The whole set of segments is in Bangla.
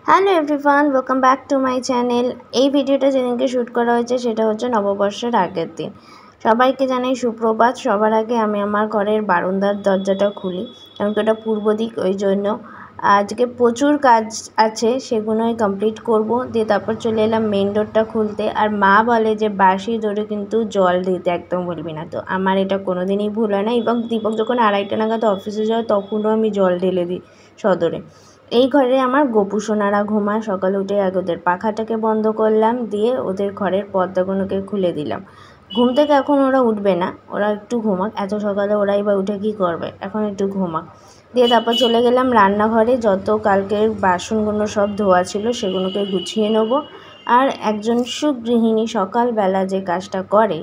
Hello everyone, welcome back to my channel. এই ভিডিওটা যেদিনকে শ্যুট করা হয়েছে সেটা হচ্ছে নববর্ষের আগের দিন। সবাইকে জানাই সুপ্রভাত। সবার আগে আমি আমার ঘরের বারান্দার দরজাটা খুলি, কারণ ওটা পূর্ব দিক, ওই জন্য আজকে প্রচুর কাজ আছে, সেগুলোই কমপ্লিট করব। দিয়ে তারপর চলে এলাম মেন ডোরটা খুলতে। আর মা বলে যে বাসি ডোরে কিন্তু জল দিতে একদম ভুলবি না, তো আমার এটা কোনো দিনই ভুল হয় না। এবং দীপক যখন 2:30 নাগাদ অফিসে যায় তখনও আমি জল ঢেলে দিই সদরে। এই ঘরে আমার গোপু সোনারা ঘুমায়। সকালে উঠে আগে ওদের পাখাটাকে বন্ধ করলাম, দিয়ে ওদের ঘরের পর্দাগুলোকে খুলে দিলাম। ঘুম থেকে এখন ওরা উঠবে না, ওরা একটু ঘুমাক, এত সকালে ওরাই বা উঠে কী করবে, এখন একটু ঘুমাক। দিয়ে তারপর চলে গেলাম রান্নাঘরে। যত কালকের বাসনগুলো সব ধোয়া ছিল সেগুলোকে গুছিয়ে নেবো। আর একজন সুগৃহিণী সকালবেলা যে কাজটা করে,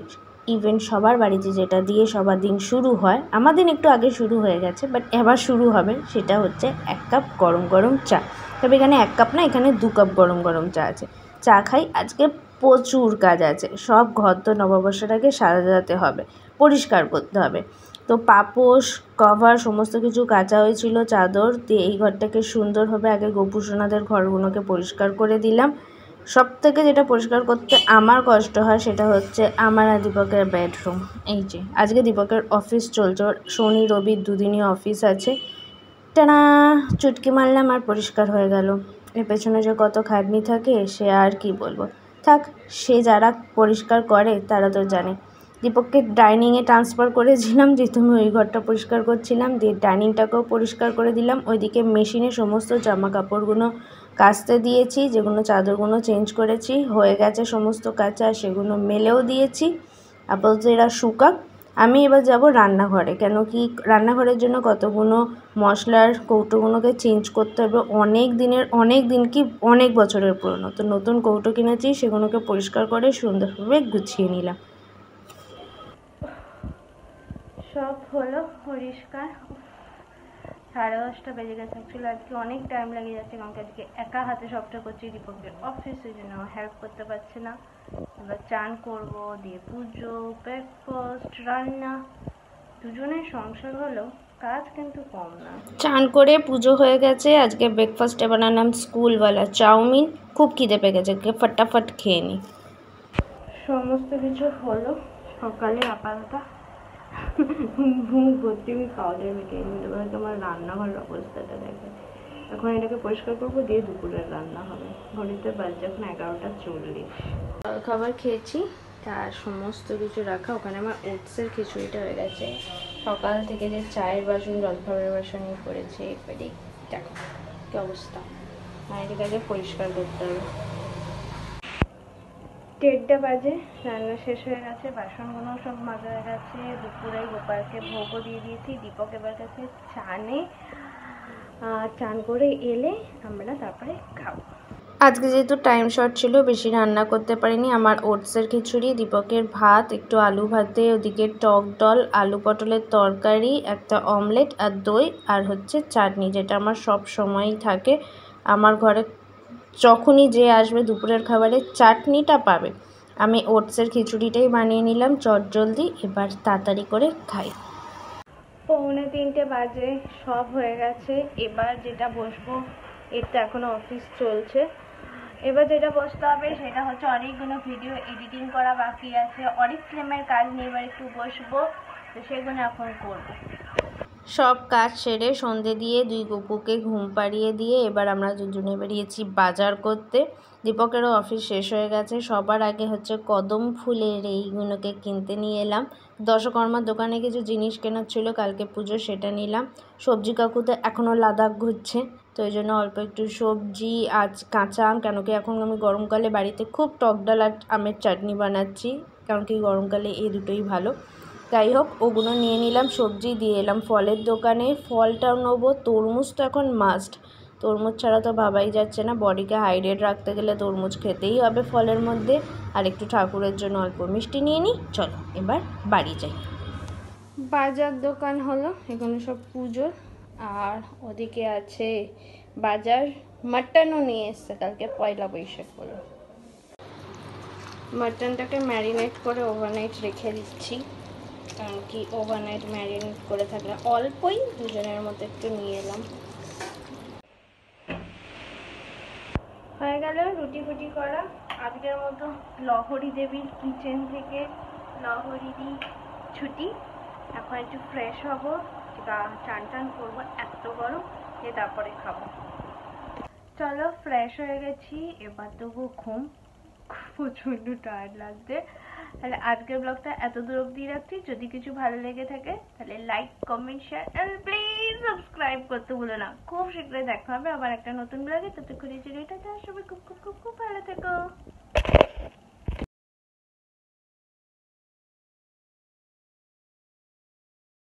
ইভেন সবার বাড়িতে যেটা দিয়ে সবার দিন শুরু হয়, আমার দিন একটু আগে শুরু হয়ে গেছে, বাট এবার শুরু হবে, সেটা হচ্ছে 1 কাপ গরম গরম চা। তবে এখানে 1 কাপ না, এখানে 2 কাপ গরম গরম চা আছে। চা খাই। আজকে প্রচুর কাজ আছে, সব ঘর তো নববর্ষের আগে সাজাতে হবে, পরিষ্কার করতে হবে। তো পাপোশ, কভার সমস্ত কিছু কাচা হয়েছিল, চাদর দিয়ে এই ঘরটাকে সুন্দরভাবে আগে গোপুসোনাদের ঘরগুলোকে পরিষ্কার করে দিলাম। সব থেকে যেটা পরিষ্কার করতে আমার কষ্ট হয় সেটা হচ্ছে আমার আর দীপকের বেডরুম। এই যে আজকে দীপকের অফিস চলছে, শনি রবি দুদিনই অফিস আছে। টানা, চুটকি মারলাম আর পরিষ্কার হয়ে গেল। এর পেছনে যে কত খাটনি থাকে সে আর কি বলবো। থাক, সে যারা পরিষ্কার করে তারা তো জানে। দীপককে ডাইনিংয়ে ট্রান্সফার করেছিলাম, যেহেতু আমি ওই ঘরটা পরিষ্কার করছিলাম, দিয়ে ডাইনিংটাকেও পরিষ্কার করে দিলাম। ওইদিকে মেশিনে সমস্ত জামা কাপড়গুলো কাচতে দিয়েছি, যেগুলো চাদরগুলো চেঞ্জ করেছি, হয়ে গেছে সমস্ত কাচা, সেগুলো মেলেও দিয়েছি। আপাতত এরা শুকাক। আমি এবার যাব রান্নাঘরে, কেন কি রান্নাঘরের জন্য কতগুলো মশলার কৌটোগুলোকে চেঞ্জ করতে হবে। অনেক বছরের পুরনো, তো নতুন কৌটো কিনেছি, সেগুলোকে পরিষ্কার করে সুন্দরভাবে গুছিয়ে নিলাম। সব হলো পরিষ্কার। 10:30 বেজে গেছে। অ্যাকচুয়ালি আজকে অনেক টাইম লেগে যাচ্ছে, কারণ আজকে একা হাতে সবটা করছি। দীপকের অফিসের জন্য হেল্প করতে পারছে না। এবার চান করব, দিয়ে পুজো, ব্রেকফাস্ট, রান্না, দুজনের সংসার হলো, কাজ কিন্তু কম না। চান করে পুজো হয়ে গেছে। আজকে ব্রেকফাস্টে বানালাম স্কুলওয়ালা চাউমিন। খুব খিদে পেয়ে গেছে, ফটাফট খেয়ে নিই। সমস্ত কিছু হলো সকালে। আপাতত ঘুম ভর্তি আমি পাউডার মেখে নিতে পারি। তোমার রান্নাঘরের অবস্থাটা দেখে। এখন এটাকে পরিষ্কার করবো, দিয়ে দুপুরের রান্না হবে। ঘড়িতে বাজছে এখন 11:40। খাবার খেয়েছি, তার সমস্ত কিছু রাখা। ওখানে আমার ওটসের খিচুড়িটা হয়ে গেছে। সকাল থেকে যে চায়ের বাসন, জলখাবারের বাসন নিয়ে পড়েছে, এবারে দেখো কি অবস্থা। আর এটাকে পরিষ্কার করতে হবে। 1:30 বাজে, রান্না শেষ হয়ে গেছে, বাসনগুলো সব মাজা হয়ে গেছে। দুপুরে গোপালকে ভোগও দিয়ে দিয়েছি। দীপক এবার গেছে চানে, চান করে এলে আমরা তারপরে খাবো। আজকে যেহেতু টাইম শর্ট ছিল, বেশি রান্না করতে পারিনি। আমার ওটসের খিচুড়ি, দীপকের ভাত, একটু আলু ভাতে, ওদিকে টক ডাল, আলু পটলের তরকারি, একটা অমলেট আর দই, আর হচ্ছে চাটনি, যেটা আমার সব সময়ই থাকে। আমার ঘরে যখনই যে আসবে দুপুরের খাবারে চাটনিটা পাবে। আমি ওটসের খিচুড়িটাই বানিয়ে নিলাম চটজলদি, এবার তাড়াতাড়ি করে খাই। 2:45 বাজে, সব হয়ে গেছে। এবার যেটা বসবো, এর তো এখনও অফিস চলছে। এবার যেটা বসতে হবে সেটা হচ্ছে অনেকগুলো ভিডিও এডিটিং করা বাকি আছে। অনেক ফিল্মের কাজ নিয়ে এবার একটু বসবো, তো সেগুলো এখন করবো। সব কাজ সেরে সন্ধে দিয়ে দুই গপুকে ঘুম পাড়িয়ে দিয়ে এবার আমরা দুজনে বেরিয়েছি বাজার করতে। দীপকেরও অফিস শেষ হয়ে গেছে। সবার আগে হচ্ছে কদম ফুলের এইগুলোকে কিনতে নিয়ে এলাম। দশকর্মার দোকানে কিছু জিনিস কেনার ছিল কালকে পুজো, সেটা নিলাম। সবজি কাকু তো এখনও লাদাখ ঘুরছে, তো এই জন্য অল্প একটু সবজি, আজ কাঁচা আম, কেন কি এখন আমি গরমকালে বাড়িতে খুব টক ডাল আর আমের চাটনি বানাচ্ছি, কারণ কি গরমকালে এই দুটোই ভালো। যাই হোক, ওগুলো নিয়ে নিলাম। সবজি দিয়ে এলাম ফলের দোকানে, ফলটাও নেবো। তরমুজ তো এখন মাস্ট, তরমুজ ছাড়া তো ভাবাই যাচ্ছে না। বডিকে হাইড্রেট রাখতে গেলে তরমুজ খেতেই হবে ফলের মধ্যে। আর একটু ঠাকুরের জন্য অল্প মিষ্টি নিয়ে নিই। চলো এবার বাড়ি যাই। বাজার দোকান হলো, এখানে সব পুজোর। আর ওদিকে আছে বাজার, মাটনও নিয়ে এসছে, কালকে পয়লা বৈশাখ বলো। মাটনটাকে ম্যারিনেট করে ওভারনাইট রেখে দিচ্ছি, কারণ কি ওভারনাইট ম্যারিনেট করে থাকলে অল্পই দুজনের মতো একটু নিয়ে এলাম। হয়ে গেল রুটি ফুটি করা। আজকের মতো লহরী দেবীর কিচেন থেকে লহরীরই ছুটি। এখন একটু ফ্রেশ হব, চান টান করবো, এত গরম যে তারপরে খাবো। চলো ফ্রেশ হয়ে গেছি, এবার তবু ঘুম, প্রচন্ড টায়ার্ড লাগছে। তাহলে আজকের ব্লগটা এত দূর অব্দি রাখছি। যদি কিছু ভালো লেগে থাকে তাহলে like comment share and please subscribe করতে ভুলো না। খুব শীঘ্রই দেখা হবে আবার একটা নতুন ব্লগে। ততক্ষণে সবাই খুব খুব খুব খুব ভালো থেকো।